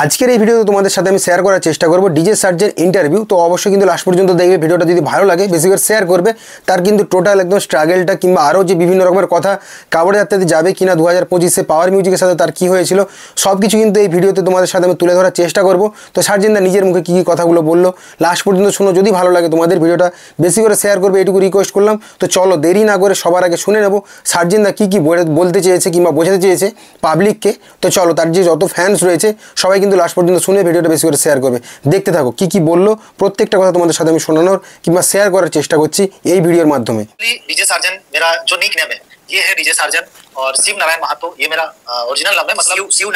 আজকের এই ভিডিওতে তোমাদের সাথে আমি শেয়ার করার চেষ্টা করব ডিজে সার্জের ইন্টারভিউ। তো অবশ্যই কিন্তু লাস্ট পর্যন্ত দেখবে, ভিডিওটা যদি ভালো লাগে বেশি করে শেয়ার করবে। তার কিন্তু টোটাল একদম স্ট্রাগলটা কিংবা আরও যে বিভিন্ন রকমের কথা কাপড় যাত্রাতে যাবে কিনা 2025-এ পাওয়ার মিউজিকের সাথে তার কী হয়েছিল সব কিছু কিন্তু এই ভিডিওতে তোমাদের সাথে আমি তুলে ধরার চেষ্টা করব। তো সার্জেনদা নিজের মুখে কী কী কথাগুলো বললো লাস্ট পর্যন্ত শোনো। যদি ভালো লাগে তোমাদের ভিডিওটা বেশি করে শেয়ার করবে, এইটুকু রিকোয়েস্ট করলাম। তো চলো দেরি না করে সবার আগে শুনে নেব সার্জেনদা কী কী বলতে চেয়েছে কিংবা বোঝাতে চেয়েছে পাবলিককে। তো চলো, তার যে যত ফ্যান্স রয়েছে সবাই কিন্তু লাস্ট পর্যন্ত শুনে ভিডিওটা বেশি করে শেয়ার করবে। দেখতে থাকো কি কি বললো, প্রত্যেকটা কথা তোমাদের সাথে আমি শোনানোর কিংবা শেয়ার করার চেষ্টা করছি এই ভিডিওর মাধ্যমে। डीजे सार्जन मेरा जो निक नेम है ये है डीजे सार्जन, और शिव नारायण महातो ये मेरा ओरिजिनल नाम है, मतलब शिव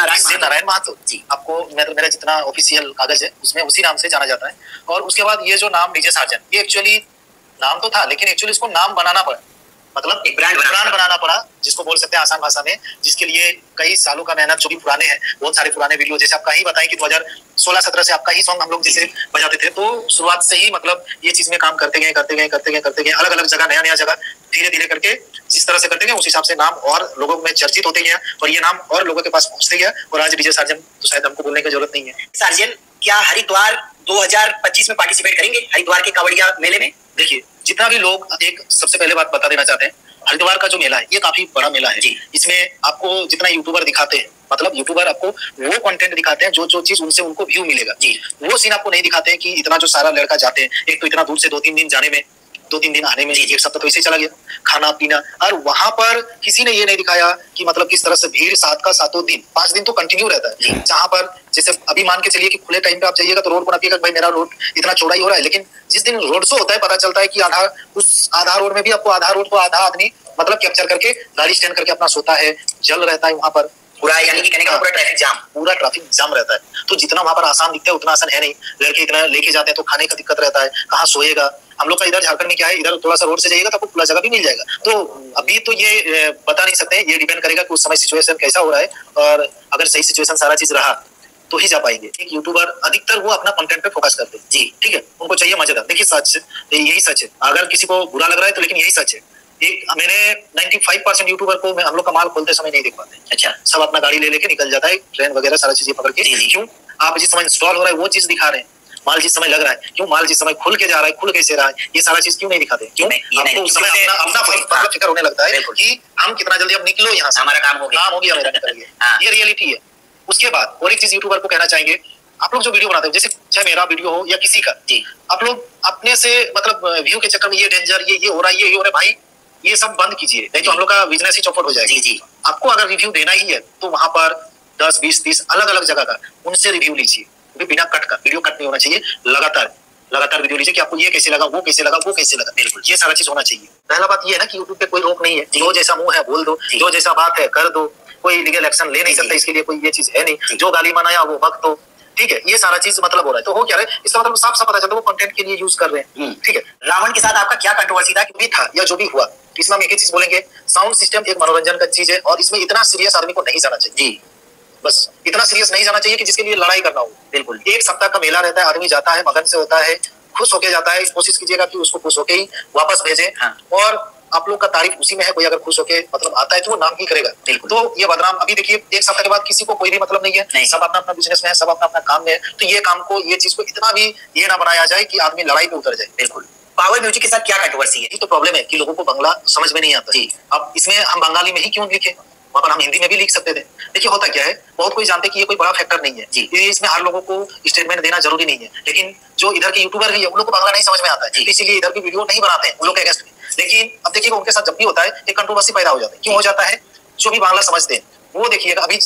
नारायण महातो जी। आपको मेरा जितना ऑफिशियल कागज है उसमें उसी नाम से जाना जाता है। और उसके बाद ये जो नाम डीजे सार्जन, ये एक्चुअली नाम तो था लेकिन एक्चुअली इसको नाम बनाना पड़ा, मतलब एक ब्रांड बनाना पड़ा, जिसको बोल सकते हैं आसान भाषा में, जिसके लिए कई सालों का मेहनत, जो भी पुराने हैं बहुत सारे पुराने वीडियो, जैसे आपका ही बताएं कि 2016-17 से आपका ही सॉन्ग हम लोग जैसे बजाते थे, तो शुरुआत से ही मतलब ये चीज में काम करते गए अलग अलग जगह, नया जगह, धीरे धीरे करके जिस तरह से करते गए उस हिसाब से नाम और लोगों में चर्चित होते गया और ये नाम और लोगों के पास पहुंचते गया। और आज डीजे सार्जन तो शायद हमको बोलने की जरूरत नहीं है। सार्जन क्या हरिद्वार 2025 में पार्टिसिपेट करेंगे हरिद्वार के कांवड़िया मेले में? देखिए, जितना भी लोग, एक सबसे पहले बात बता देना चाहते हैं, हरिद्वार का जो मेला है ये काफी बड़ा मेला है जी। इसमें आपको जितना यूट्यूबर दिखाते हैं, मतलब यूट्यूबर आपको वो कंटेंट दिखाते हैं जो चीज उनसे उनको व्यू मिलेगा जी, वो सीन आपको नहीं दिखाते हैं कि इतना जो सारा लड़का जाते हैं, एक तो इतना दूर से 2-3 दिन जाने में, 2-3 दिन आने में, एक सप्ताह तो ऐसे ही चला गया, खाना पीना। और वहां पर किसी ने ये नहीं दिखाया कि मतलब किस तरह से भीड़ 7 दिन 5 दिन तो कंटिन्यू रहता है, जहां पर जैसे अभी मान के चलिए कि खुले टाइम पे आप जाइएगा तो रोड पर नापिएगा भाई मेरा रोड इतना चौड़ा ही हो रहा है, लेकिन जिस दिन रोड शो होता है पता चलता है कि आधा रोड में भी आपको आधा रोड को आधा आदमी मतलब कैप्चर करके गाड़ी स्टैंड करके अपना सोता है, जल रहता है वहां पर पूरा, यानी कि कहने का पूरा ट्रैफिक जाम रहता है। तो जितना वहां पर आसान दिखता है उतना आसान है नहीं। लड़के इतना लेके जाते हैं तो खाने का दिक्कत रहता है, कहाँ सोएगा। हम लोग का इधर झारखंड में क्या है, इधर थोड़ा सा रोड से जाइएगा तो आपको खुला जगह भी मिल जाएगा। तो अभी तो ये बता नहीं सकते, ये डिपेंड करेगा कि उस समय सिचुएशन कैसा हो रहा है, और अगर सही सिचुएशन सारा चीज रहा तो ही जा पाएंगे। एक यूट्यूबर अधिकतर वो अपना कंटेंट पे फोकस करते हैं जी, ठीक है, उनको चाहिए मजेदार। देखिए सच यही सच है, अगर किसी को बुरा लग रहा है तो लेकिन यही सच है। एक मैंने 95% यूट्यूबर को हम लोग का माल खोलते समय नहीं देख पाते। अच्छा, सब अपना गाड़ी ले लेके निकल जाता है, ट्रेन वगैरह सारा चीजें पकड़ के। क्यों? आप जिस समय इंस्टॉल हो रहा है वो चीज दिखा रहे हैं, माल जिस समय लग रहा है, क्यों माल जिस समय खुल के जा रहा है, खुल कैसे रहा है, ये सारा चीज क्यों नहीं दिखाते? क्यों? आपको उस समय अपना फिक्र होने लगता है कि हम कितना जल्दी अब निकलो यहाँ से, हमारा काम हो गया मेरा निकल गया। ये रियलिटी है। उसके बाद और एक चीज यूट्यूबर को कहना चाहेंगे, आप लोग जो वीडियो बनाते हैं, जैसे चाहे मेरा वीडियो हो या किसी का जी, आप लोग अपने से मतलब व्यू के चक्कर में ये डेंजर, ये हो रहा है, ये हो रहा है, भाई ये सब बंद कीजिए, नहीं तो हम लोग का बिजनेस ही चौपट हो जाएगा जी। आपको अगर रिव्यू देना ही है तो वहां पर 10, 20, 30 अलग अलग जगह का उनसे रिव्यू लीजिए, बिना कट का। वीडियो कट नहीं होना चाहिए, लगातार वीडियो लीजिए कि आपको ये कैसे लगा, वो कैसे लगा, वो कैसे लगा। बिल्कुल, ये सारा चीज होना चाहिए। पहला बात ये है ना कि यूट्यूब पे कोई रोक नहीं है, जो जैसा मुंह है बोल दो, जो जैसा बात है कर दो, कोई लीगल एक्शन ले नहीं सकता, इसके लिए कोई ये चीज है नहीं। जो गाली मनाया वो वक्त हो, ठीक है, ये सारा चीज मतलब हो रहा है। तो हो क्या रहा है, इसका मतलब साफ पता चलता है वो कंटेंट के लिए यूज कर रहे हैं, ठीक है। रावण के साथ आपका क्या कंट्रोवर्सी था? भी था या जो भी हुआ, इसमें हम एक ही चीज बोलेंगे, साउंड सिस्टम एक मनोरंजन का चीज है और इसमें इतना सीरियस आदमी को नहीं जाना चाहिए जी। बस इतना सीरियस नहीं जाना चाहिए कि जिसके लिए लड़ाई करना हो। बिल्कुल, एक सप्ताह का मेला रहता है, आदमी जाता है, मगन से होता है, खुश होके जाता है। कोशिश कीजिएगा कि उसको खुश होके ही वापस भेजे। और आप लोग का तारीफ उसी में है, कोई अगर खुश होके मतलब आता है तो वो नाम ही करेगा। तो ये बदनाम, अभी देखिए एक सप्ताह के बाद किसी को कोई भी मतलब नहीं है, सब अपना अपना बिजनेस में है, सब अपना अपना काम में है। तो ये काम को, ये चीज को इतना भी ये ना बनाया जाए कि आदमी लड़ाई पे उतर जाए। बिल्कुल, पावर म्यूजिक के साथ क्या कंट्रोवर्सी है? ये तो प्रॉब्लम है कि लोगों को बांग्ला समझ में नहीं आता जी। अब इसमें हम बंगाली में ही क्यों लिखे, वहां पर हम हिंदी में भी लिख सकते थे। देखिए होता क्या है, बहुत कोई जानते कि ये कोई बड़ा फैक्टर नहीं है जी, इसमें हर लोगों को स्टेटमेंट देना जरूरी नहीं है, लेकिन जो इधर के यूट्यूबर है उन लोग को बांग्ला नहीं समझ में आता है, इसीलिए इधर की वीडियो नहीं बनाते हैं उन लोग के अगेंस्ट में। लेकिन अब देखिएगा उनके साथ जब भी होता है एक कंट्रोवर्सी पैदा हो जाता है। क्यों हो जाता है? जो भी बांग्ला समझते हैं वो देखिएगा, अभी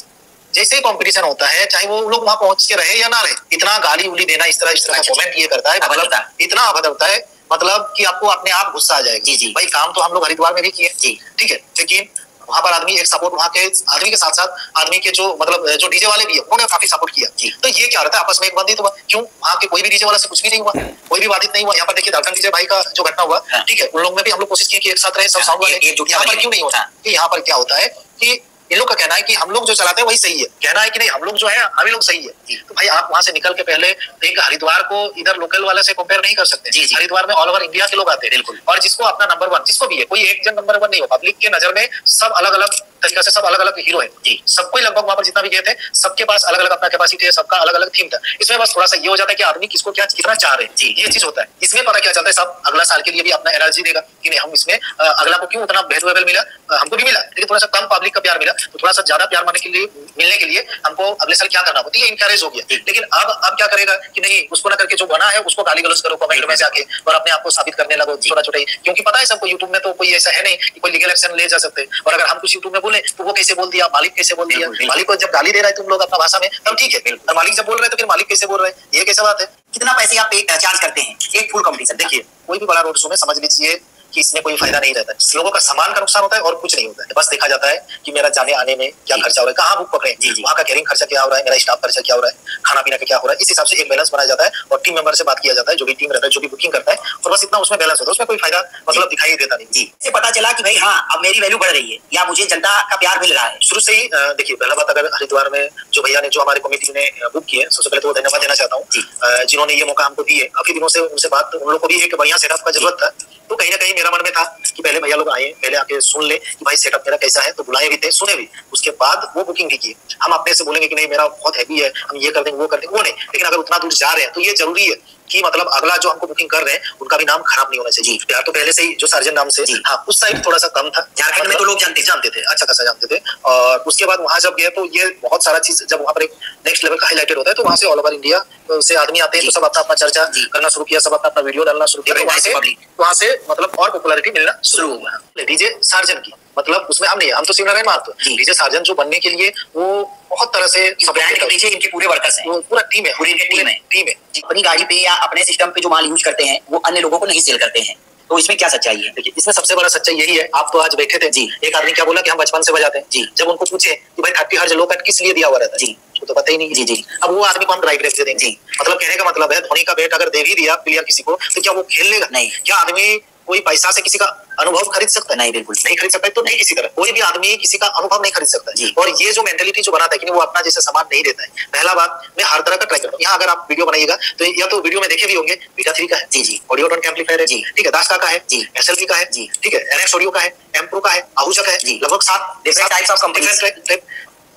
जैसे ही कंपटीशन होता है, चाहे वो लोग वहां पहुंच के रहे या ना रहे, इतना गाली उली देना, इस तरह का कमेंट ये करता है, मतलब इतना अभद्र होता है, मतलब कि आपको अपने आप गुस्सा आ जाएगा जी। भाई काम तो हम लोग हरिद्वार में भी किए जी, ठीक है, लेकिन वहां पर आदमी एक सपोर्ट, वहां के आदमी के साथ साथ आदमी के जो मतलब जो डीजे वाले भी है उन्होंने काफी सपोर्ट किया जी। तो ये क्या रहता है, आपस में एक बंदी तो क्यों वहां के कोई भी डीजे वाला से कुछ भी नहीं हुआ, कोई भी बाधित नहीं हुआ। यहाँ पर देखिए झारखंड डीजे भाई का जो घटना हुआ, ठीक है, उन लोग में भी हम लोग कोशिश किए कि एक साथ रहे सब साउंड वाले। यहाँ पर क्यों नहीं होता? यहाँ पर क्या होता है कि इन लोग का कहना है कि हम लोग जो चलाते हैं वही सही है, कहना है कि नहीं हम लोग जो है हम लोग सही है। तो भाई आप वहां से निकल के पहले एक हरिद्वार को इधर लोकल वाले से कंपेयर नहीं कर सकते। हरिद्वार में ऑल ओवर इंडिया के लोग आते हैं, बिल्कुल, और जिसको अपना नंबर 1 जिसको भी है, कोई एक जन नंबर 1 नहीं हो, पब्लिक के नजर में सब अलग अलग तरीका से सब अलग अलग हीरो है जी, सबको लगभग वहां पर जितना भी गए थे सबके पास अलग अलग अपना कैपेसिटी है, सबका अलग अलग थीम था। इसमें बस थोड़ा सा ये हो जाता है कि आदमी किसको क्या कितना चाह रहे हैं जी, ये चीज होता है। इसमें पता क्या चलता है, सब अगला साल के लिए भी अपना एनर्जी देगा कि नहीं हम इसमें अगला को क्यों उतना वैल्यूएबल मिला, हमको भी मिला लेकिन थोड़ा सा कम पब्लिक का प्यार मिला, तो थोड़ा सा ज्यादा प्यार मिलने के लिए हमको अगले साल क्या करना होता है, ये इंकरेज हो गया। लेकिन अब क्या करेगा कि नहीं उसको ना करके जो बना है उसको गाली गलौज करो कमेंट में जाके और अपने आप को साबित करने लगो छोटा छोटा ही, क्योंकि पता है सबको यूट्यूब में तो कोई ऐसा है नहीं कि कोई लीगल एक्शन ले जा सकते। और अगर हम कुछ यूट्यूब में बोले तो वो कैसे बोल दिया, मालिक कैसे बोल दिया, मालिक को जब गाली दे रहा है तुम लोग अपना भाषा में तब ठीक है, और मालिक जब बोल रहे हैं तो फिर मालिक कैसे बोल रहे हैं, ये कैसे बात है। कितना पैसे आप चार्ज करते हैं एक फुल कंपटीशन? देखिए कोई भी बड़ा रोड शो में समझ लीजिए कि इसमें कोई फायदा नहीं रहता है, लोगों का सामान का नुकसान होता है और कुछ नहीं होता है। बस देखा जाता है कि मेरा जाने आने में क्या खर्चा हो रहा है, कहाँ बुक पकड़े जी, वहाँ का कैरिंग खर्चा क्या हो रहा है, मेरा स्टाफ खर्चा क्या हो रहा है, खाना पीना का क्या हो रहा है, इस हिसाब से एक बैलेंस बनाया जाता है और टीम मेंबर से बात किया जाता है, जो भी टीम रहता है जो भी बुकिंग करता है, और बस इतना उसमें बैलेंस होता है, उसमें कोई फायदा मतलब दिखाई देता नहीं जी। इससे पता चला कि भाई हाँ अब मेरी वैल्यू बढ़ रही है या मुझे जनता का प्यार मिल रहा है। शुरू से ही देखिए पहला बात, अगर हरिद्वार में जो भैया ने जो हमारे कमेटी ने बुक किए, सबसे पहले तो धन्यवाद देना चाहता हूँ जिन्होंने ये मौका हमको दिए। काफी दिनों से उनसे बात, उन लोग को भी एक बढ़िया सेटअप का जरूरत था, तो कहीं ना कहीं मेरा मन में था कि पहले भैया लोग आए, पहले आके सुन ले कि भाई सेटअप मेरा कैसा है, तो बुलाए भी थे, सुने भी, उसके बाद वो बुकिंग भी की। हम अपने से बोलेंगे कि नहीं मेरा बहुत हैवी है, हम ये कर देंगे वो कर देंगे, वो नहीं। लेकिन अगर उतना दूर जा रहे हैं तो ये जरूरी है कि मतलब अगला जो हमको बुकिंग कर रहे हैं उनका भी नाम खराब नहीं होना चाहिए। प्यार तो पहले से ही जो सार्जन नाम से हाँ उस साइड थोड़ा सा कम था, झारखंड में तो लोग जानते थे, अच्छा खासा जानते थे। और उसके बाद वहां जब गए तो ये बहुत सारा चीज जब वहां पर एक नेक्स्ट लेवल का हाईलाइटेड होता है, तो वहां से ऑल ओवर इंडिया से आदमी आते हैं, तो सब अपना अपना चर्चा करना शुरू किया, सब अपना अपना वीडियो डालना शुरू किया, वहां से मतलब और पॉपुलैरिटी मिलना शुरू हुआ। डीजे सार्जन की मतलब उसमें हम नहीं, हम तो शिवनारायण मारते, डीजे सार्जन जो बनने के लिए वो बहुत तरह से ब्रांड के पीछे इनके पूरे वर्कर्स हैं, पूरा टीम है, पूरी टीम है। अपनी गाड़ी पे या अपने सिस्टम पे जो माल यूज करते हैं वो अन्य लोगों को नहीं सेल करते हैं, तो इसमें क्या सच्चाई है? देखिए इसमें सबसे बड़ा सच्चाई यही है, आप तो आज बैठे थे जी, एक आदमी क्या बोला कि हम बचपन से बजाते हैं जी, जब उनको पूछे कि भाई 30 हर्ट्ज लो कट किस लिए दिया हुआ रहता है जी, तो पता ही नहीं जी जी। अब वो आदमी को हम ड्राइव रेस दे देंगे जी, मतलब कहने का मतलब है धोनी का बैट अगर दे भी दिया प्लेयर किसी को तो क्या वो खेल लेगा? नहीं। क्या आदमी कोई पैसा से किसी का अनुभव खरीद सकता है? नहीं, बिल्कुल नहीं खरीद सकता है। तो नहीं, किसी तरह कोई भी आदमी किसी का अनुभव नहीं खरीद सकता है। और ये जो मेंटेलिटी जो बनाता है कि वो अपना जैसा सामान नहीं देता है, पहला बात मैं हर तरह का ट्राई करता हूँ। यहाँ अगर आप वीडियो बनाइएगा तो या तो वीडियो में देखे भी होंगे बीटा 3 का है जी जी, ऑडियो टोन एम्पलीफायर है जी, ठीक है, दास्का का है जी, एसएलवी का है जी, ठीक है, एनएक्स ऑडियो का है, एम्प्रो का है, आहूजा का है जी, लगभग 7 डिफरेंट टाइप्स ऑफ कंपनीज।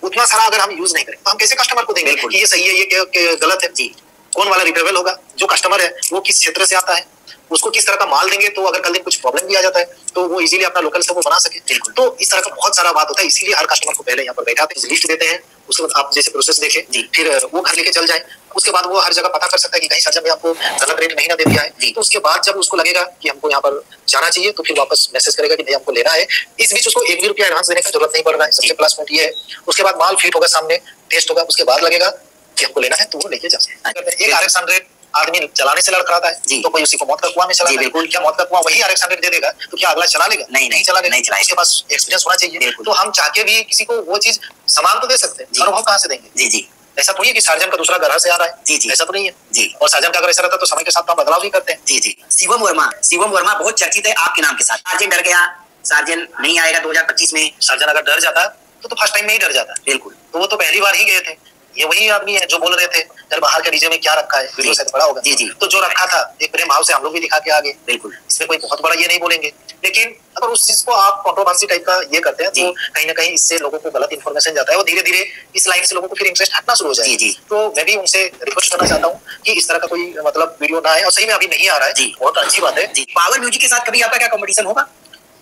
उतना सारा अगर हम यूज नहीं करें तो हम कैसे कस्टमर को देंगे कि ये सही है ये गलत है जी? कौन वाला रिपेयरेबल होगा? जो कस्टमर है वो किस क्षेत्र से आता है, उसको किस तरह का माल देंगे तो अगर कल दिन कुछ प्रॉब्लम भी आ जाता है तो वो इजीली अपना लोकल से वो बना सके। तो इस तरह का बहुत सारा बात होता है, इसीलिए हर कस्टमर को पहले यहाँ पर बैठाते हैं, लिस्ट देते हैं, उसके बाद आप जैसे प्रोसेस देखें जी, फिर वो घर लेके चल जाए, उसके बाद वो हर जगह पता कर सकता है कि कहीं सर्जन में आपको गलत रेट नहीं ना दे दिया है जी। तो उसके बाद जब उसको लगेगा कि हमको यहाँ पर जाना चाहिए तो फिर वापस मैसेज करेगा कि नहीं हमको लेना है। इस बीच उसको 1 भी रुपया एडवांस देने की जरूरत नहीं पड़ रहा है, सबसे प्लस पॉइंट ये है। उसके बाद माल फिट होगा, सामने टेस्ट होगा, उसके बाद लगेगा कि हमको लेना है तो वो लेके जा सकते हैं। एक RX 100 आदमी चलाने से लड़खड़ाता है जी, तो कोई उसी को मौत का कुआं में चला है, बिल्कुल। क्या मौत का कुआं वही RX 100 दे देगा तो क्या अगला चला लेगा? नहीं चला लेगा, उसके पास एक्सपीरियंस होना चाहिए। तो हम चाह के भी किसी को वो चीज सामान तो दे सकते हैं, अनुभव कहाँ से देंगे जी जी। ऐसा तो नहीं है कि सार्जन का दूसरा घर से आ रहा है जी जी, ऐसा तो नहीं है जी। और सार्जन का अगर ऐसा रहता तो समय के साथ हम बदलाव भी करते हैं जी जी। शिवम वर्मा बहुत चर्चित है आपके नाम के साथ। सार्जन डर गया, सार्जन नहीं आएगा 2025 में। सार्जन अगर डर जाता तो फर्स्ट टाइम में ही डर जाता, बिल्कुल। तो वो तो पहली बार ही गए थे, ये वही आदमी है जो बोल रहे थे यार बाहर के डीजे में क्या रखा है, वीडियो से बड़ा होगा जी जी। तो जो रखा था एक प्रेम भाव से हम लोग भी दिखा के आगे, बिल्कुल। इसमें कोई बहुत बड़ा ये नहीं बोलेंगे, लेकिन अगर उस चीज को आप कंट्रोवर्सी टाइप का ये करते हैं तो कहीं ना कहीं इससे लोगों को गलत इन्फॉर्मेशन जाता है और धीरे धीरे इस लाइन से लोगों को फिर इंटरेस्ट हटना शुरू हो जाए जी। तो मैं भी उनसे रिक्वेस्ट करना चाहता हूँ कि इस तरह का कोई मतलब वीडियो ना आए, और सही में अभी नहीं आ रहा है जी, बहुत अच्छी बात है। पावर म्यूजिक के साथ कभी आपका क्या कॉम्पिटिशन होगा?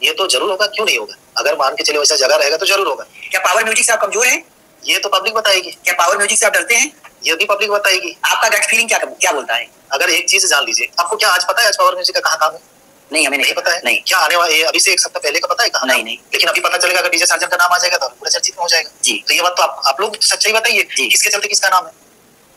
ये तो जरूर होगा, क्यों नहीं होगा? अगर मान के चले वैसा जगह रहेगा तो जरूर होगा। क्या पावर म्यूजिक से आप कमजोर हैं? ये तो पब्लिक बताएगी। क्या पावर म्यूजिक से आप डरते हैं? ये भी पब्लिक बताएगी। आपका गट फीलिंग क्या बोलता है? अगर एक चीज जान लीजिए, आपको क्या आज पता है आज पावर म्यूजिक का कहाँ काम है? नहीं, हमें नहीं पता है। नहीं, क्या आने वाले अभी से 1 सप्ताह पहले का पता है कहाँ? नहीं। लेकिन अभी पता चलेगा अगर डीजे सार्जन का नाम आ जाएगा तो पूरा चर्चित में हो जाएगा जी। तो ये बात तो आप लोग सच्चाई बताइए, किसके चलते किसका नाम है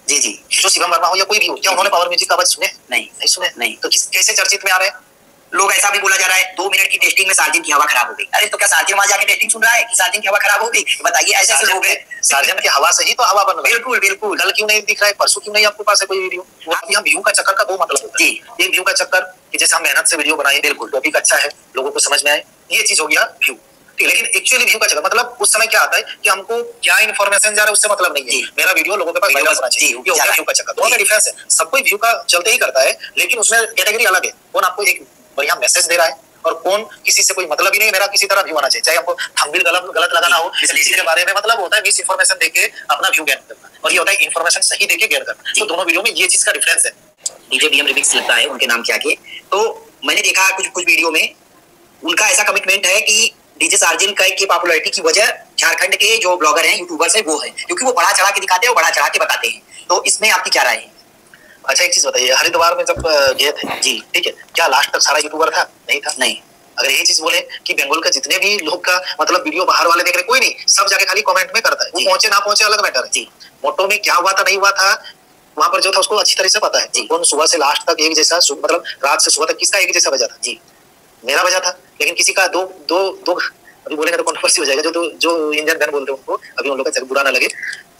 जी जी। जो शिवम वर्मा हो या कोई भी हो, क्या उन्होंने पावर म्यूजिक का आवाज सुने? नहीं सुने। नहीं तो कैसे चर्चित में आ रहे हैं लोग? ऐसा भी बोला जा रहा है 2 मिनट की टेस्टिंग में सार्जन की हवा खराब हो गई। अरे तो क्या सार्जन वहां जाके टेस्टिंग सुन रहा है कि सार्जन की हवा खराब हो गई? बताइए, ऐसे लोग हैं। सार्जन की हवा से ही तो हवा बन रही है। बिल्कुल। कल क्यों नहीं दिख रहा है, परसों क्यों नहीं आपके पास है कोई वीडियो? हम व्यू का चक्कर का 2 मतलब होता है जी। एक व्यू का चक्कर कि जैसे हम मेहनत से वीडियो बनाए, बिल्कुल टॉपिक अच्छा है, लोगों को समझ में आए, ये चीज हो गया व्यू। लेकिन एक्चुअली व्यू का चक्कर मतलब उस समय क्या आता है कि हमको क्या इन्फॉर्मेशन जा रहा है उससे मतलब नहीं है, मेरा वीडियो लोगों के पास वायरल होना चाहिए, ये हो गया व्यू का चक्कर। दोनों में डिफरेंस है। सब कोई व्यू का चलते ही करता है, लेकिन उसमें कैटेगरी अलग है। कौन आपको एक बढ़िया मैसेज दे रहा है और कौन किसी से कोई मतलब ही नहीं, मेरा किसी तरह व्यू आना चाहिए, चाहे हमको थंबनेल गलत लगाना हो, किसी के बारे में मतलब होता है मिस इन्फॉर्मेशन देके अपना व्यू गेन करना, और ये होता है इन्फॉर्मेशन सही देके गेन करना। तो दोनों वीडियो में ये चीज का डिफरेंस है। डीजे बीएम रिमिक्स लगता है उनके नाम के आगे। तो मैंने देखा कुछ वीडियो में उनका ऐसा कमिटमेंट है कि डीजे सार्जन की पॉपुलैरिटी की वजह झारखंड के जो ब्लॉगर हैं, यूट्यूबर्स हैं, वो है क्योंकि वो बढ़ा चढ़ा के दिखाते हैं और बढ़ा चढ़ा के बताते हैं। तो इसमें आपकी क्या राय है? अच्छा एक चीज बताइए, हरिद्वार में जब गए थे जी, ठीक है, क्या लास्ट तक सारा यूट्यूबर था? नहीं था। नहीं। अगर यही चीज बोले कि बंगाल का जितने भी लोग का मतलब वीडियो बाहर वाले देख रहे, कोई नहीं, सब जाके खाली कमेंट में करता है, वो पहुंचे ना पहुंचे अलग मैटर है जी। मोटो में क्या हुआ था नहीं हुआ था वहां पर जो था उसको अच्छी तरह से पता है जी। कौन सुबह से लास्ट तक एक जैसा, मतलब रात से सुबह तक किसका एक जैसा बजा था जी? मेरा बजा था, लेकिन किसी का दो अभी बोलेंगे तो कंट्रोवर्सी हो जाएगा, जो इंजन गन बोलते हैं उनको, अभी उन लोग का बुरा ना लगे,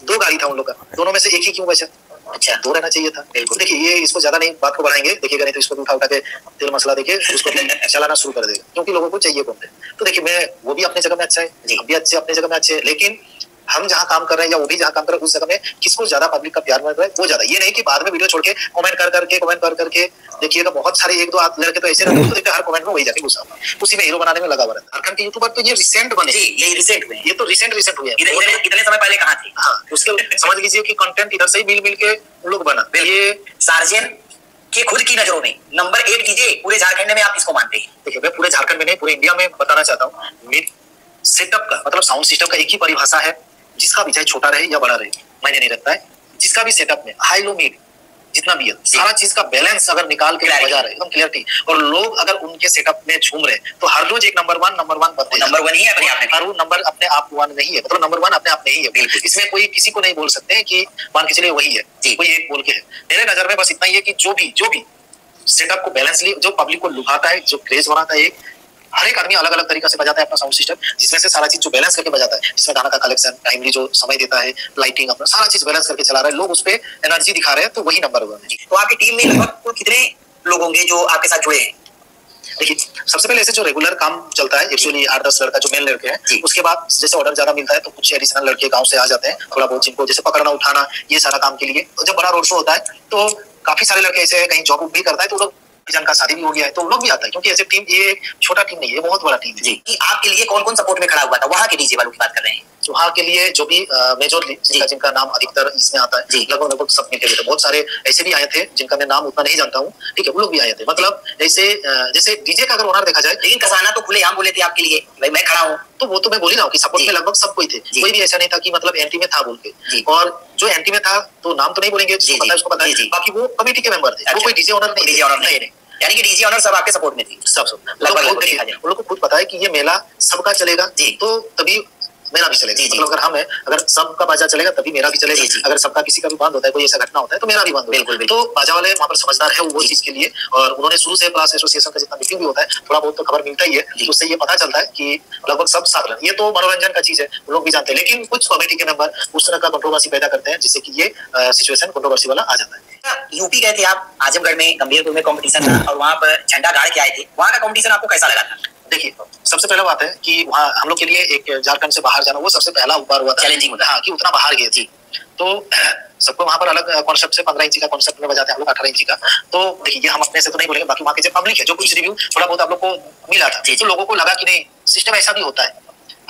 2 गाड़ी था उन लोग का, दोनों में से एक ही क्यों बचा? अच्छा 2 रहना चाहिए था। बिल्कुल। देखिए ये इसको ज्यादा नहीं बात को बढ़ाएंगे, देखिएगा नहीं तो इसको उठा के तेल मसला देके उसको चलाना शुरू कर देगा, क्योंकि लोगों को चाहिए कंटेंट। तो देखिए मैं वो भी अपनी जगह में अच्छा है, हम भी अच्छे अपनी जगह में अच्छे हैं, लेकिन हम जहाँ काम कर रहे हैं या वो भी जहाँ काम कर रहे हैं उस जगह में किसको ज्यादा पब्लिक का प्यार मिल रहा है वो ज्यादा। ये नहीं कि बाद में वीडियो छोड़ के कमेंट कर करके देखिएगा बहुत सारे 1-2 लड़के तो ऐसे रहते हैं, देखते हर कमेंट में वही जाके घुसा हुआ, उसी में हीरो बनाने में लगा हुआ रहता है। झारखंड के यूट्यूबर तो ये रिसेंट बने जी, ये रिसेंट हुए, ये तो रिसेंट हुए, इतने समय पहले कहाँ थे? हाँ, उसके समझ लीजिए कि कंटेंट इधर से ही मिल के उन लोग बना। ये सार्जन के खुद की नजरों में नंबर 1 डीजे पूरे झारखंड में आप किसको मानते हैं? देखिए मैं पूरे झारखंड में नहीं पूरे इंडिया में बताना चाहता हूँ, सेटअप का मतलब साउंड सिस्टम का एक ही परिभाषा है, जिसका भी चाहे छोटा रहे या बड़ा रहे मायने नहीं रखता है, जिसका भी सेटअप में हाई लो मिड जितना भी है सारा चीज का बैलेंस अगर निकाल के बजा रहे एकदम क्लियरिटी, और लोग अगर उनके सेटअप में झूम रहे तो हर रोज एक नंबर वन बनते, नंबर 1 ही है अपने आप में, हर वो नंबर अपने आप 1 नहीं है, मतलब नंबर 1 अपने आप नहीं है। इसमें कोई किसी को नहीं बोल सकते हैं कि मान के चलिए वही है, कोई एक बोल के है। मेरे नजर में बस इतना ही है कि जो भी सेटअप को बैलेंसली जो पब्लिक को लुभाता है, जो क्रेज बनाता है, हर एक आदमी अलग अलग तरीका से बजाता है अपना साउंड सिस्टम, जिसमें से सारा चीज जो बैलेंस करके बजाता है, जिसमें गाना का कलेक्शन टाइमली जो समय देता है, लाइटिंग अपना सारा चीज बैलेंस करके चला रहा है, लोग उस पर एनर्जी दिखा रहे हैं, तो वही नंबर 1 है। तो आपकी टीम में लगभग कितने लोग होंगे जो आपके साथ जुड़े हैं? देखिए सबसे पहले ऐसे जो रेगुलर काम चलता है एक्चुअली 8-10 लड़का जो मेन लड़के हैं, उसके बाद जैसे ऑर्डर ज्यादा मिलता है तो कुछ एडिशनल लड़के गांव से आ जाते हैं, थोड़ा बहुत जिनको जैसे पकड़ना उठाना ये सारा काम के लिए। जब बड़ा रोड शो होता है तो काफी सारे लड़के ऐसे कहीं जॉब भी करता है, तो लोग जन का शादी भी हो गया है तो लोग भी आता है, क्योंकि ऐसे टीम ये एक छोटा टीम नहीं है, बहुत बड़ा टीम है जी। कि आपके लिए कौन सपोर्ट में खड़ा हुआ था? वहाँ के डीजे वालों की बात कर रहे हैं। वहाँ के लिए जो भी मेजोरली जिनका नाम अधिकतर इसमें आता है लगभग सब मिलते थे। बहुत सारे ऐसे भी आए थे जिनका मैं नाम उतना नहीं जानता हूँ, ठीक है, वो लोग भी आए थे। मतलब जैसे डीजे का अगर ओनर देखा जाए, लेकिन कसाना तो खुले आम बोले थे आपके लिए भाई मैं खड़ा हूँ, तो वो तो मैं बोल ही रहा हूँ कि सपोर्ट में लगभग सब कोई थे, कोई भी ऐसा नहीं था कि मतलब एंटी में था बोल के। और जो एंटी में था तो नाम तो नहीं बोलेंगे, जिसको पता है उसको पता है, बाकी वो कमेटी के मेंबर थे, वो कोई डीजे ओनर नहीं। यानी कि डीजे ऑनर सब आपके सपोर्ट में थी? सब उन लोग को खुद पता है कि ये मेला सबका चलेगा तो तभी मेरा भी चलेगा। मतलब अगर हम है, अगर सबका बाजा चलेगा तभी मेरा भी चलेगा, अगर सबका किसी का भी बंद होता है, कोई ऐसा घटना होता है तो मेरा भी बंद होगा। बिल्कुल। तो बाजा वाले वहाँ पर समझदार है वो चीज के लिए, और उन्होंने शुरू से प्लास एसोसिएशन का जितना मीटिंग भी होता है थोड़ा बहुत तो खबर मिलता ही है, उससे ये पता चलता है कि लगभग सब साथ ये तो मनोरंजन का चीज है, वो लोग भी जानते हैं। लेकिन कुछ कमेटी के मेंबर उस तरह का कंट्रोवर्सी पैदा करते हैं जिससे कि ये सिचुएशन कंट्रोवर्सी वाला आ जाता है। यूपी गए थे आप, आजमगढ़ में गंभीरपुर में कंपटीशन था और वहाँ पर झंडा गाड़ के आए थे, वहाँ का कंपटीशन आपको कैसा लगा था? देखिए सबसे पहला बात है कि वहाँ हम लोग के लिए एक झारखंड से बाहर जाना वो सबसे पहला उपहार हुआ था, चैलेंजिंग होता है। हाँ, कि उतना बाहर गए जी, तो सबको वहाँ पर अलग कॉन्सेप्ट से 15 इंची का कॉन्सेप्ट में बजाते हैं, हम लोग 18 इंची का। तो देखिए ये हम अपने से तो नहीं बोलेंगे, बाकी वहाँ के जो पब्लिक है, जो कुछ रिव्यू थोड़ा बहुत आप लोग को मिला था, तो लोगों को लगा कि नहीं सिस्टम ऐसा भी होता है,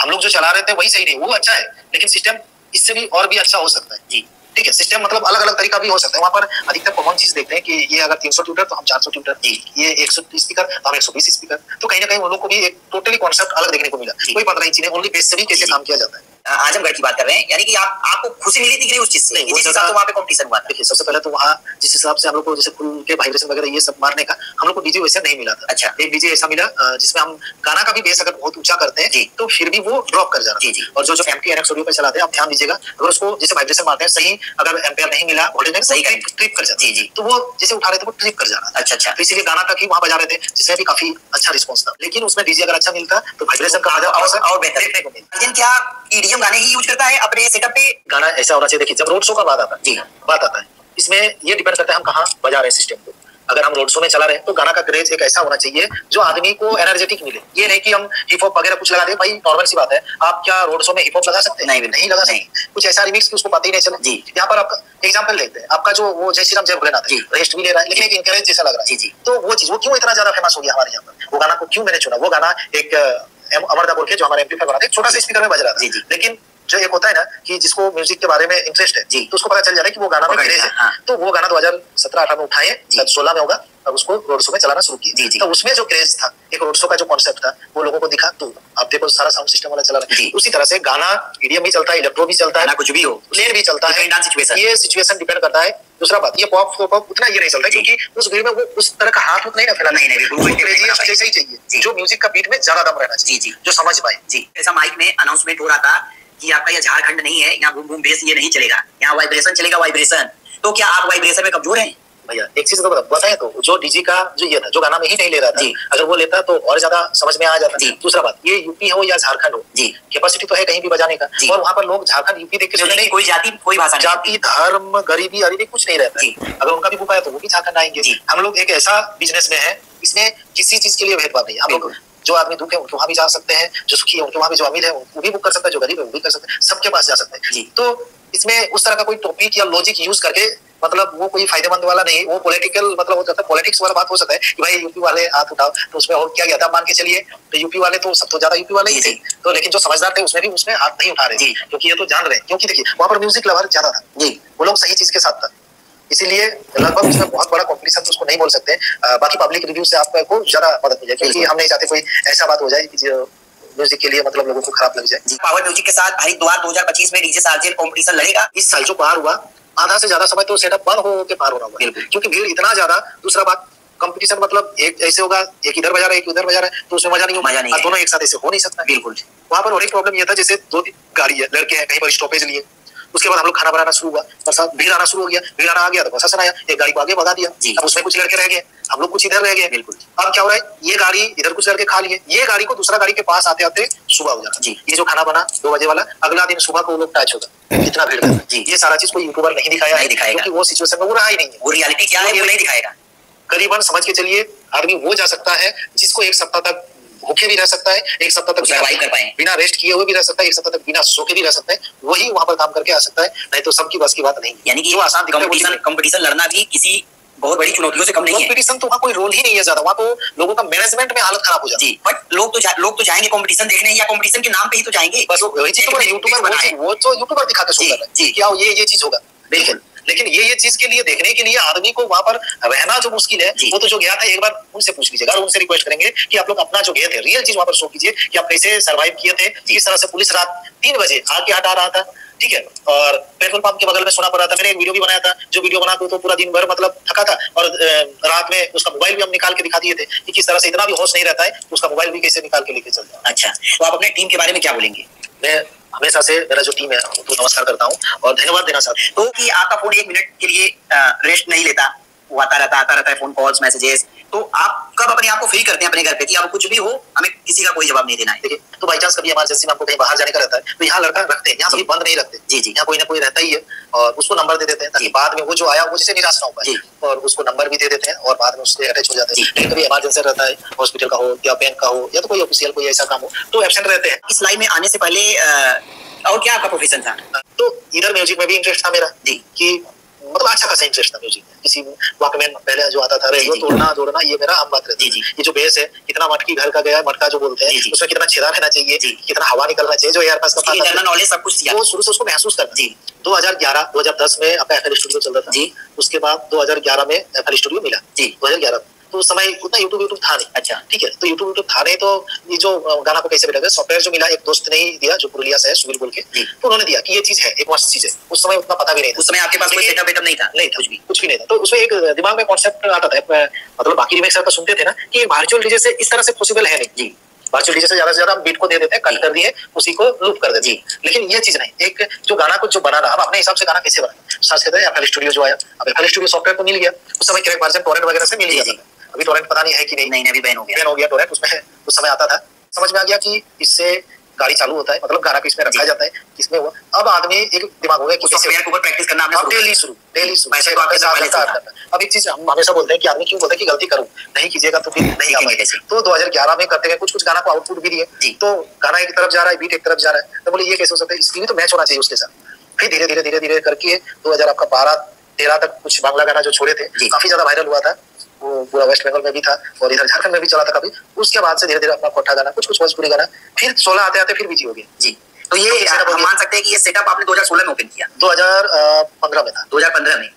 हम लोग जो चला रहे थे वही सही नहीं, वो अच्छा है लेकिन सिस्टम इससे भी और भी अच्छा हो सकता है जी। ठीक है, सिस्टम मतलब अलग अलग तरीका भी हो सकता है। वहाँ पर अधिकतर कॉमन चीज देखते हैं कि ये अगर 300 ट्यूटर तो हम 400 ट्यूटर, ये 120 स्पीकर तो हम 120 स्पीकर, तो कहीं ना कहीं उन लोग को भी एक टोटली कॉन्सेप्ट अलग देखने को मिला। कोई 15 इंची नहीं, ओनली बेस से भी कैसे काम किया जाता है। आजमगढ़ की बात कर रहे हैं, यानी कि आपको खुशी मिली थी कि नहीं उस चीज से? जिस हिसाब से वहाँ पे कंपटीशन हुआ था। देखिए सबसे पहले तो वहाँ जिस हिसाब से हम लोग को जैसे फुल के वाइब्रेशन वगैरह ये सब मारने का हम लोग को डीजे वैसा नहीं मिला था। अच्छा, एक डीजे ऐसा मिला जिसमें हम गाना का भी बेस अगर बहुत ऊंचा करते हैं तो फिर भी वो ड्रॉप कर जाता है। और जो MT-NX ऑडियो पे चलाते हैं आप ध्यान दीजिएगा, अगर उसको जैसे वाइब्रेशन मारते हैं सही, अगर एम्पेयर नहीं मिला वोल्टेज सही ट्रिप कर जाता है, तो वो जैसे उठा रहे थे वो ट्रिप कर जाना। अच्छा, तो इसीलिए गाना तक ही वहाँ बजा रहे थे, जिसमें भी काफी अच्छा रिस्पॉन्स था। लेकिन उसमें डीजे अगर अच्छा मिलता तो वाइब्रेशन का और बेहतर देखने को मिलता। क्या EDM गाने ही यूज करता है अपने सेटअप पे? गाना ऐसा होना चाहिए, देखिए जब रोड शो का बात आता है, इसमें ये डिपेंड करता है हम कहाँ बजा रहे हैं सिस्टम को। अगर हम रोड शो में चला रहे हैं तो गाना का क्रेज एक ऐसा होना चाहिए जो आदमी को एनर्जेटिक मिले। ये नहीं कि हम हिप हॉप वगैरह कुछ लगा दे। भाई नॉर्मल सी बात है, आप क्या रोड शो में हिप हॉप लगा सकते हैं? नहीं लगा सकते। कुछ ऐसा रिमिक्स कि उसको पता ही नहीं चला जी। यहाँ पर आपका एग्जांपल लेते हैं, आपका जो वो जय श्री राम जय भोलेनाथ रेस्ट भी ले रहा है लेकिन एक इनकरेज जैसा लग रहा है जी। तो वो चीज वो क्यों इतना ज्यादा फेमस हो गया हमारे यहाँ पर? वो गाना को क्यों मैंने चुना? वो गाना एक अमरदा बोल के जो हमारे एम्पलीफायर बनाते हैं, छोटा सा स्पीकर में बज रहा था लेकिन जो एक होता है ना कि जिसको म्यूजिक के बारे में इंटरेस्ट है जी, तो उसको पता चल जा रहा है कि वो गाना में क्रेज है। तो वो गाना 2017-18 में उठाए, 16 में होगा, अब उसको रोड शो में चलाना शुरू किया। तो उसमें जो क्रेज था, एक रोड शो का जो कॉन्सेप्ट था, वो लोगों को दिखा। तो आप देखो सारा साउंड सिस्टम वाला चला रहा है। उसी तरह से गाना ईडीएम भी चलता है, इलेक्ट्रो भी चलता है, कुछ भी हो, प्लेन भी चलता है। ये सिचुएशन डिपेंड करता है। दूसरा बात, ये पॉप उतना ये नहीं चलता क्योंकि उस भीड़ में वो उस तरह का हाथ नहीं ना फैला। नहीं जैसा ही चाहिए जो म्यूजिक का बीट में ज्यादा दम रहना चाहिए, जो समझ पाए जी। ऐसा माइक में अनाउंसमेंट हो रहा था कि आपका ये झारखंड नहीं है, यहाँ बूम बूम बेस ये नहीं चलेगा, यहाँ वाइब्रेशन चलेगा, वाइब्रेशन। तो क्या आप वाइब्रेशन में कमजोर हैं? भैया एक चीज तो बताएं, तो जो डीजी का जो ये था, जो गाना में ही नहीं ले रहा था, अगर वो लेता तो और ज्यादा समझ में आ जाता। दूसरा बात, ये यूपी हो या झारखंड हो जी, कैपेसिटी तो है कहीं भी बजाने का। और वहाँ पर लोग झारखंड यूपी देख के सोचते हैं कोई जाति कोई भाषा, जाति धर्म गरीबी अरीबी कुछ नहीं रहता। अगर उनका भी बुक आया तो वो भी झारखंड आएंगे। हम लोग एक ऐसा बिजनेस में है, इसमें किसी चीज के लिए भेदभाव नहीं। हम लोग जो आदमी दुख है उनके वहां भी जा सकते हैं, जो सुखी है उनके वहां भी, जो अमीर है वो भी बुक कर सकता है, जो गरीब है वो भी कर सकते हैं, सबके पास जा सकते हैं। तो इसमें उस तरह का कोई टॉपिक या लॉजिक यूज करके मतलब वो कोई फायदेमंद वाला नहीं, वो पॉलिटिकल मतलब हो जाता है, पॉलिटिक्स वाला बात हो सकता है कि भाई यूपी वाले हाथ उठाओ, तो उसमें और क्या गया था मान के चलिए, तो यूपी वाले तो सब तो ज्यादा यूपी वाले ही थे। तो लेकिन जो समझदार थे उसमें भी उसमें हाथ नहीं उठा रहे क्योंकि ये तो जान रहे हैं, क्योंकि देखिए वहां पर म्यूजिक लवर ज्यादा था जी, वो लोग सही चीज के साथ था, इसीलिए लगभग उसमें बहुत बड़ा कॉम्पिटिशन तो उसको नहीं बोल सकते। बाकी पब्लिक रिव्यू से आपको ज्यादा मदद मिल जाए, क्योंकि हम नहीं चाहते कोई ऐसा बात हो जाए कि जो म्यूजिक के लिए मतलब लोगों को खराब लग जाए जी। पावर म्यूजिक के साथ हरिद्वार 2025 में डीजे सार्जेंट कंपटीशन लड़ेगा। इस साल जो पार हुआ आधा से ज्यादा समय तो सेटअप बंद हो के पार होना हुआ, क्योंकि भीड़ इतना ज्यादा। दूसरा बात, कंपटीशन मतलब एक ऐसे होगा, एक इधर बजा रहा है एक उधर बजा रहा है, तो उसमें मजा नहीं होगा। दोनों एक साथ ऐसे हो नहीं सकता। बिल्कुल वहां पर और एक प्रॉब्लम ये था, जैसे 2-3 गाड़ी है, लड़के हैं, कहीं पर स्टॉपेज लिए, उसके बाद हम लोग खाना बनाना शुरू हुआ, बरसात भीड़ आना शुरू हो गया, भीड़ आना आ गया तो प्रशासन आया, एक गाड़ी को आगे भगा दिया। अब उसमें कुछ लड़के रह गए, हम लोग कुछ इधर रह गए। बिल्कुल अब क्या हो रहा है, ये गाड़ी इधर कुछ लड़के खा लिए, ये गाड़ी को दूसरा गाड़ी के पास आते आते सुबह हो जाता। ये जो खाना बना 2 बजे वाला, अगला दिन सुबह को वो लोग टच होगा, कितना भीड़ है जी। ये सारा चीज कोई यूट्यूबर नहीं दिखाया है, क्योंकि वो सिचुएशन में वो रहा ही नहीं है। वो रियलिटी क्या है वो नहीं दिखाएगा। करीबन समझ के चलिए आदमी वो जा सकता है जिसको एक सप्ताह तक भूखे भी रह सकता है, एक सप्ताह तक सर्वाइव कर पाए, बिना रेस्ट किए हुए भी रह सकता है, एक सप्ताह तक बिना सो के भी रह सकता है, वही वहां पर काम करके आ सकता है। नहीं तो सबकी बस की बात नहीं। यानी कि आसान कंपटीशन लड़ना भी किसी बहुत बड़ी चुनौतियों से कम नहीं है। कंपटीशन तो वहाँ कोई रोल ही नहीं है ज्यादा, वहाँ तो लोगों का मैनेजमेंट में हालत खराब हो जाती है। बट लोग तो जाएंगे कंपटीशन देखने, या कंपटीशन के नाम पे ही तो जाएंगे। बस वही चीज तो यूट्यूबर वो तो यूट्यूबर दिखा के शो कर रहे हैं कि आओ ये चीज होगा। बिल्कुल, लेकिन ये चीज के लिए देखने के लिए आदमी को वहां पर रहना जो मुश्किल है, वो तो जो गया था एक बार उनसे पूछ लीजिएगा और उनसे रिक्वेस्ट करेंगे कि आप लोग अपना जो गए थे रियल चीज वहां पर शो कीजिए कि आप कैसे सर्वाइव किए थे। किस तरह से पुलिस रात 3 बजे आके हटा रहा था, ठीक है, और पेट्रोल पंप के बगल में सोना पड़ रहा था। मैंने एक वीडियो भी बनाया था, जो वीडियो बना तो पूरा दिन भर मतलब थका था, और रात में उसका मोबाइल भी हम निकाल के दिखा दिए थे कि किस तरह से इतना भी होश नहीं रहता है, उसका मोबाइल भी कैसे निकाल के लेके चलता है। अच्छा, तो आप अपने टीम के बारे में क्या बोलेंगे? मैं हमेशा से मेरा जो टीम है तो नमस्कार करता हूँ और धन्यवाद देना चाहता हूँ। तो कि आपका फोन 1 मिनट के लिए रेस्ट नहीं लेता, वो आता रहता है फोन कॉल्स मैसेजेस, तो आप कब अपने आप को फ्री करते हैं अपने घर पे कि अब कुछ भी हो हमें किसी का कोई जवाब नहीं देना है? देखिए, तो बाई चांस कभी इमरजेंसी में हमको कहीं बाहर जाने का रहता है तो यहाँ लड़का रखते हैं, यहाँ कभी बंद नहीं रखते जी। यहाँ कोई ना कोई रहता ही है और उसको नंबर दे देते हैं ताकि बाद में वो जो आया वो जिसे निराश ना हो पाए, और उसको नंबर भी दे देते हैं और बाद में उससे अटैच हो जाते हैं। कभी इमरजेंसी रहता है, हॉस्पिटल का हो या बैंक का हो या तो कोई ऑफिशियल कोई ऐसा काम हो तो एब्सेंट रहते हैं। इस लाइन में आने से पहले और क्या आपका प्रोफेशन था? तो इधर म्यूजिक में भी इंटरेस्ट था मेरा जी, कि मतलब अच्छा खासा इंटरेस्ट था म्यूजिक में। किसी वॉकमैन पहले जो आता था, रेडियो तोड़ना जोड़ना, ये मेरा आम बात रहती है। ये जो बेस है, कितना मटकी घर का गया, मटका जो बोलते हैं, उसमें कितना छेदा रहना चाहिए, कितना हवा निकलना चाहिए, जो एयर पास का जनरल नॉलेज सब कुछ वो शुरू से उसको महसूस करना जी। 2011-2010 में अपना एफएल स्टूडियो चलता था जी, उसके बाद 2011 में एफएल स्टूडियो मिला जी। 2011 तो उस समय उतना यूट्यूब था नहीं। अच्छा, ठीक है, तो यूट्यूब था नहीं, तो ये जो गाना को कैसे बेटा सॉफ्टवेयर जो मिला, एक दोस्त ने ही दिया जो पुरुलिया से है, सुबीर बोल के, तो उन्होंने दिया कि ये चीज है, एक मस्त चीज है। उस समय उतना पता भी नहीं था, उस समय आपके पास कोई सेटअप वेटअप नहीं था? नहीं था, कुछ भी नहीं था। तो उसमें एक दिमाग में कॉन्सेप्ट आता था, मतलब बाकी रिमेक्स का सुनते थे ना कि वर्चुअल डीजे से इस तरह से पॉसिबल है नहीं जी। वर्चुअल डीजे से ज्यादा हम बीट को दे देते हैं, कट कर दिए, उसी को लूप कर देते हैं, लेकिन ये चीज नहीं। एक जो गाना को जो बनाना, हम अपने हिसाब से गाना कैसे बनाए, साथ कहते हैं एफएल स्टूडियो जो आया, अब एफएल स्टूडियो सॉफ्टवेयर तो मिल गया, उस समय क्रैक वर्जन टोरेंट वगैरह से मिल गया। अभी टोरेंट पता नहीं है कि नहीं, अभी बैन हो गया टोरेंट, उसमें उस समय आता था। समझ में आ गया कि इससे गाड़ी चालू होता है, मतलब गाना किसमें रखा जाता है, किसमें हुआ। अब आदमी एक दिमाग हो गया कि सॉफ्टवेयर के ऊपर प्रैक्टिस करना आपने डेली शुरू अब एक चीज हम हमेशा बोलते हैं कि आदमी क्यों बोलता है कि गलती करूं, नहीं कीजिएगा तो फिर नहीं गा पाएंगे। तो 2011 में करते गए कुछ गाना को आउटपुट भी दिए, तो गाना एक तरफ जा रहा है, बीट एक तरफ जा रहा है, तो बोले ये कैसे हो सकता है, इसकी भी तो मैच होना चाहिए उसके साथ। फिर धीरे धीरे धीरे धीरे करके 2012-13 तक कुछ बांग्ला गाना जो छोड़े थे काफी ज्यादा वायरल हुआ था, वो पूरा वेस्ट बंगाल में भी था और इधर झारखंड में भी चला था काफी। उसके बाद से धीरे धीरे अपना कोठा गाना, कुछ भोजपुरी गाना, फिर 16 आते आते फिर बिजी हो गए जी। तो ये हम मान सकते हैं कि ये सेटअप आपने 2016 में ओपन किया? 2015 में था। 2015 में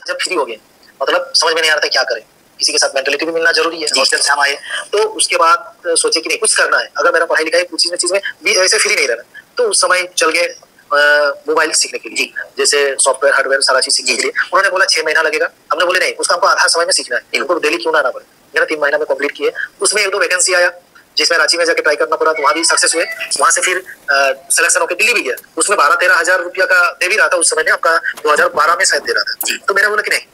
जब फ्री हो गए, मतलब समझ में नहीं आ रहा था क्या करें, किसी के साथ मेंटलिटी भी मिलना जरूरी है। हॉस्टल से हम आए तो उसके बाद सोचे कि नहीं कुछ करना है, अगर मेरा पढ़ाई लिखाई कुछ चीज में भी ऐसे फ्री नहीं रहना, तो उस समय चल गए मोबाइल सीखने के लिए, जैसे सॉफ्टवेयर हार्डवेयर सारा चीज सीखने के लिए। उन्होंने बोला 6 महीना लगेगा, हमने बोले नहीं, उसका हमको आधा समय में सीखना है, इनको डेली क्यों ना आना पड़े। मैंने 3 महीना में कंप्लीट किए। उसमें 1-2 वैकेंसी आया जिसमें रांची में जाके ट्राई करना पड़ा, तो वहाँ भी सक्सेस हुए। वहाँ से फिर सिलेक्शन होकर दिल्ली भी गया, उसमें 12-13 हजार रुपया का दे भी रहा था उस समय में, आपका 2012 में शायद दे रहा था। तो मैंने बोला कि नहीं,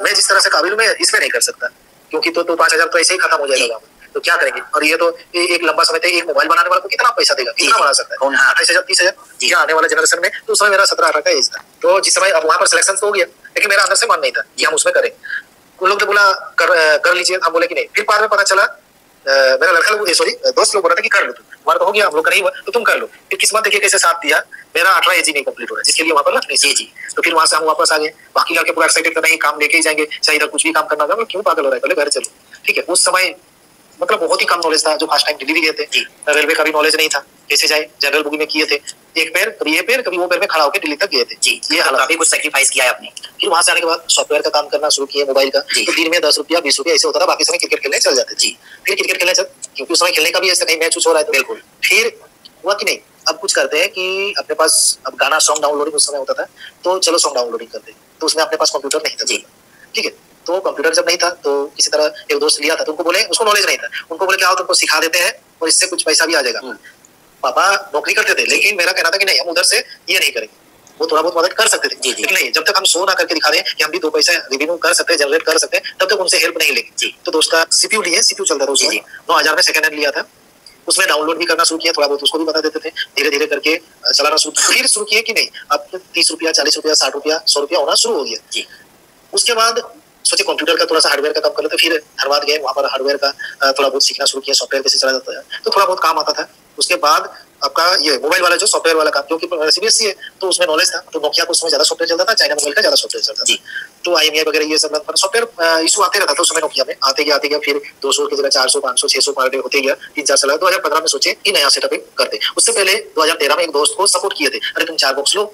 मैं जिस तरह से काबिल हूँ मैं इसमें नहीं कर सकता, क्योंकि तो 5 हजार तो ऐसे ही खत्म हो जाएगा, तो क्या करेंगे। और ये तो एक लंबा समय तक एक मोबाइल बनाने वाला को कितना पैसा देगा, कितना बना सकता है, 28,000 30,000 क्या आने वाले जनरेशन में। तो उस समय मेरा 17-18 का एज था, तो जिस समय अब वहाँ पर सिलेक्शन तो हो गया, लेकिन मेरा अंदर से मन नहीं था कि हम उसमें करें। उन लोग ने बोला कर लीजिए, हम बोले कि नहीं। फिर बाद में पता चला मेरा लड़का लोग दोस्त लोग बोला था कि कर लो, तुम्हारा तो हो गया, हम लोग का नहीं हुआ तो तुम कर लो। फिर किस्मत देखिए कैसे साथ दिया, मेरा 18 एज ही नहीं कंप्लीट हो रहा, जिसके लिए वहाँ पर ना नहीं जी। तो फिर वहाँ से हम वापस आ गए, बाकी लड़के पूरा एक्साइटेड कर रहे हैं, काम लेके ही जाएंगे, चाहे इधर कुछ भी काम करना होगा। क्यों पागल हो रहा है, पहले घर चलो, ठीक है। उस समय मतलब बहुत ही कम नॉलेज था, जो फर्स्ट टाइम दिल्ली गए थे, रेलवे का भी नॉलेज नहीं था, कैसे जाए, जनरल बुकिंग में किए थे, एक पैर कभी ये पैर कभी वो पैर में खड़ा होकर दिल्ली तक गए थे जी। ये हालात, कुछ सैक्रिफाइस किया है आपने। फिर वहां से आने के बाद सॉफ्टवेयर का काम करना शुरू किया, मोबाइल का। तो दिन में 10 रुपया 20 रुपया ऐसे होता था, बाकी समय क्रिकेट खेलने चल जाते जी। फिर क्रिकेट खेलने चल, क्योंकि उस समय खेलने का भी ऐसा नहीं मैच हो रहा है, बिल्कुल। फिर हुआ कि नहीं, अब कुछ करते हैं कि अपने पास अब गाना सॉन्ग डाउनलोडिंग उस समय होता था, तो चलो सॉन्ग डाउनलोडिंग करते हैं। तो उसमें अपने पास कंप्यूटर नहीं था जी, ठीक है। तो कंप्यूटर जब नहीं था तो किसी तरह एक दोस्त लिया था, तो उनको बोले, उसको नॉलेज नहीं था, उनको बोले क्या हो तुमको सिखा देते हैं और इससे कुछ पैसा भी आ जाएगा। पापा नौकरी करते थे, लेकिन मेरा कहना था कि नहीं, हम उधर से ये नहीं करेंगे। वो थोड़ा बहुत मदद कर सकते थे, लेकिन नहीं, जब तक हम शो ना करके दिखा दें कि हम भी 2 पैसा रेवेन्यू कर सकते हैं, जनरेट कर सकते हैं, तब तक उनसे हेल्प नहीं लेंगे। तो दोस्त का सीपीयू लिए, सीपीयू चलता था उसमें, 9,000 में सेकंड हैंड लिया था, उसमें डाउनलोड भी करना शुरू किया, थोड़ा बहुत उसको भी बता देते थे। धीरे धीरे करके चलाना फिर शुरू किया कि नहीं, अब 30 रुपया 40 रुपया 60 रुपया 100 रुपया होना शुरू हो गया। उसके बाद सोचे कंप्यूटर का थोड़ा सा हार्डवेयर का काम कर लेते, फिर धनबाद गए, वहाँ पर हार्डवेयर का थोड़ा बहुत सीखना शुरू किया, सॉफ्टवेयर कैसे चला जाता है, तो थोड़ा बहुत काम आता था। उसके बाद आपका ये मोबाइल वाला जो सॉफ्टवेयर वाला काम, क्योंकि सीबीएसई है तो उसमें नॉलेज था, तो नोकिया को उसमें ज्यादा सॉफ्टवेयर चलता था, चाइना मोबाइल का ज्यादा सॉफ्टवेयर चलता था, तो IMEI वगैरह ये सब सॉफ्टवेयर इशू आते रहता था उस समय नोकिया में। आते गया फिर 200 की जगह 400 500 600 पर डे होते गया, 3-4 साल। 2015 में सोचे कि नया सेटअप करते। उससे पहले 2013 में एक दोस्त को सपोर्ट किए थे, अरे तुम 4 बॉक्स लो,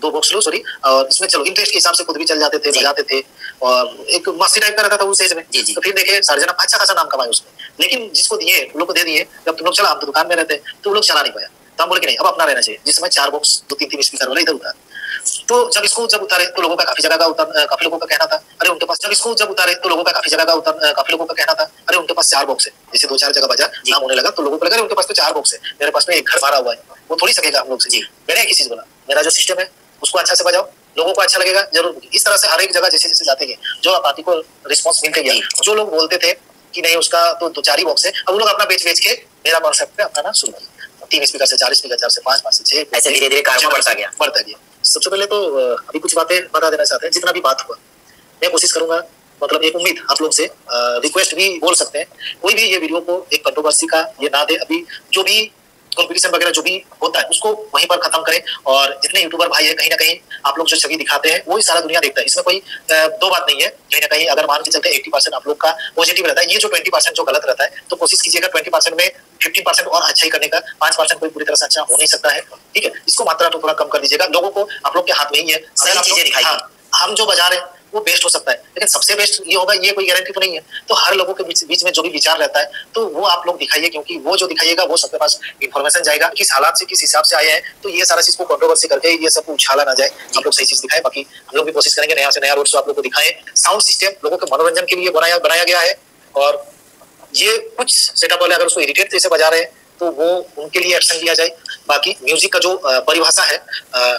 2 बॉक्स लो, सॉरी, और इसमें चलो इंटरेस्ट के हिसाब से खुद भी चल जाते थे, बजाते थे, और एक मस्ती टाइप का रहता था उस एज में। तो फिर देखे सर्जन अच्छा खासा नाम कमाए उसमें, लेकिन जिसको दिए उन लोग को दे दिए। जब तुम लोग चला, हम तो दुकान में रहते, तो लोग चला नहीं पाया, तो हम बोले कि नहीं, अब अपना रहना चाहिए। जिस समय 4 बॉक्स 2-3 स्पीकर वाला इधर उतार, तो जब इसको उतारे तो लोगों का काफी जगह का काफी लोगों का कहना था, अरे उनके पास, जब इसको उतारे तो लोगों का काफी जगह का काफी लोगों का कहना था, अरे उनके पास 4 बॉक्स है। जैसे 2-4 जगह बजा नाम होने लगा, तो लोगों को लगा उनके पास तो 4 बॉक्स है, मेरे पास में एक घर भरा हुआ है, वो थोड़ी सकेगा हम लोग से। मैंने एक ही चीज बोला, मेरा जो सिस्टम है उसको अच्छा से बजाओ, लोगों को अच्छा लगेगा जरूर। इस तरह से हर एक जगह जैसे जैसे जाते गए, जो पार्टी को रिस्पॉन्स मिलते गया, जो लोग बोलते थे कि नहीं उसका तो 4 ही बॉक्स है, अब वो लोग अपना बेच के मेरा कॉन्सेप्ट पे अपना शुरू किया। 3 स्पीकर से 4 स्पीकर, 4 से 5, 5 से 6, ऐसे धीरे धीरे काम बढ़ता गया। सबसे पहले तो अभी कुछ बातें बता देना चाहते हैं, जितना भी बात हुआ मैं कोशिश करूंगा, मतलब एक उम्मीद आप लोग से, रिक्वेस्ट भी बोल सकते हैं, कोई भी ये वीडियो को एक कंट्रोवर्सी का ये ना दे। अभी जो भी कंपटीशन वगैरह जो भी होता है उसको वहीं पर खत्म करें, और जितने यूट्यूबर भाई है, कहीं ना कहीं आप लोग जो छवि दिखाते हैं वही सारा दुनिया देखता है, इसमें कोई 2 बात नहीं है। कहीं ना कहीं अगर मान के चलते 80% आप लोग का पॉजिटिव रहता है, ये जो 20% जो गलत रहता है, तो कोशिश कीजिएगा 20% में 15% और अच्छा ही करने का। 5% कोई पूरी तरह से अच्छा हो नहीं सकता है, ठीक है। इसको मात्रा तो थोड़ा कम कर दीजिएगा, लोगों को आप लोग के हाथ में ही है, सही चीजें दिखाइए। हम जो बजा रहे हैं वो बेस्ट हो सकता है, लेकिन सबसे बेस्ट ये होगा, ये कोई गारंटी तो नहीं है। तो हर लोगों के बीच में जो भी विचार रहता है, तो वो आप लोग दिखाइए, क्योंकि वो जो दिखाइएगा वो सबके पास इन्फॉर्मेशन जाएगा, किस हालात से किस हिसाब से आए हैं, तो ये सारा चीज को कंट्रोवर्सी करके ये सब उछाला ना जाए। आप लोग सही चीज दिखाएं, बाकी हम लोग भी कोशिश करेंगे नया से नया रोड शो आप लोग को दिखाएं। साउंड सिस्टम लोगों के मनोरंजन के लिए बनाया गया है, और ये कुछ सेटअप वाले अगर उसको इरिटेट जैसे बजा रहे हैं तो वो उनके लिए एक्शन लिया जाए। बाकी म्यूजिक का जो परिभाषा है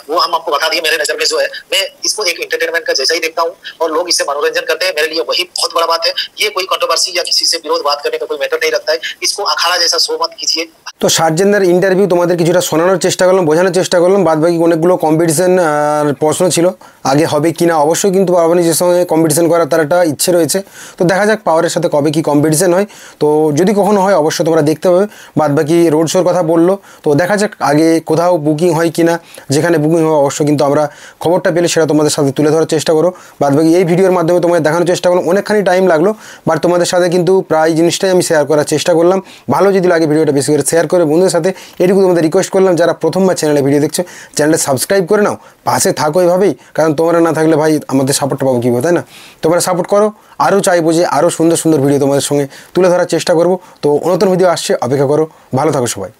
वो हम आपको बता दिए। मेरे नजर में जो है, मैं इसको एक एंटरटेनमेंट का जैसा ही देखता हूँ और लोग इससे मनोरंजन करते हैं, मेरे लिए वही बहुत बड़ा बात है। ये कोई कंट्रोवर्सी या किसी से विरोध बात करने का कोई मैटर नहीं रखता है। इसको अखाड़ा जैसा शो मत कीजिए। তো সার্জেনদার ইন্টারভিউ তোমাদের কিছুটা শোনানোর চেষ্টা করলাম, বোঝানোর চেষ্টা করলাম। বাদবাকি অনেকগুলো কম্পিটিশন প্রশ্ন ছিল, আগে হবে কি না। অবশ্যই কিন্তু পাওয়ার সঙ্গে কম্পিটিশন করার তার একটা ইচ্ছে রয়েছে। তো দেখা যাক পাওয়ারের সাথে কবে কি কম্পিটিশন হয়। তো যদি কখনো হয় অবশ্যই তোমরা দেখতে পাবে। বাদবাকি রোড শোর কথা বললো, তো দেখা যাক আগে কোথাও বুকিং হয় কি না। যেখানে বুকিং হবে অবশ্যই কিন্তু আমরা খবরটা পেলে সেটা তোমাদের সাথে তুলে ধরার চেষ্টা করো। বাদবাকি এই ভিডিওর মাধ্যমে তোমাদের দেখানোর চেষ্টা করলাম, অনেকখানি টাইম লাগলো, বাট তোমাদের সাথে কিন্তু প্রায় জিনিসটাই আমি শেয়ার করার চেষ্টা করলাম। ভালো যদি লাগে ভিডিওটা বেশি করে শেয়ার করে বন্ধুদের সাথে, এটুকু তোমাদের রিকোয়েস্ট করলাম। যারা প্রথমবার চ্যানেলে ভিডিও দেখছো, চ্যানেলটা সাবস্ক্রাইব করে নাও, পাশে থাকো এভাবেই, কারণ তোমরা না থাকলে ভাই আমাদের সাপোর্টটা পাবো কীভাবে, তাই না? তোমরা সাপোর্ট করো, আরও চাইবো যে আরও সুন্দর সুন্দর ভিডিও তোমাদের সঙ্গে তুলে ধরার চেষ্টা করবো। তো নতুন ভিডিও আসছে, অপেক্ষা করো। ভালো থাকো সবাই।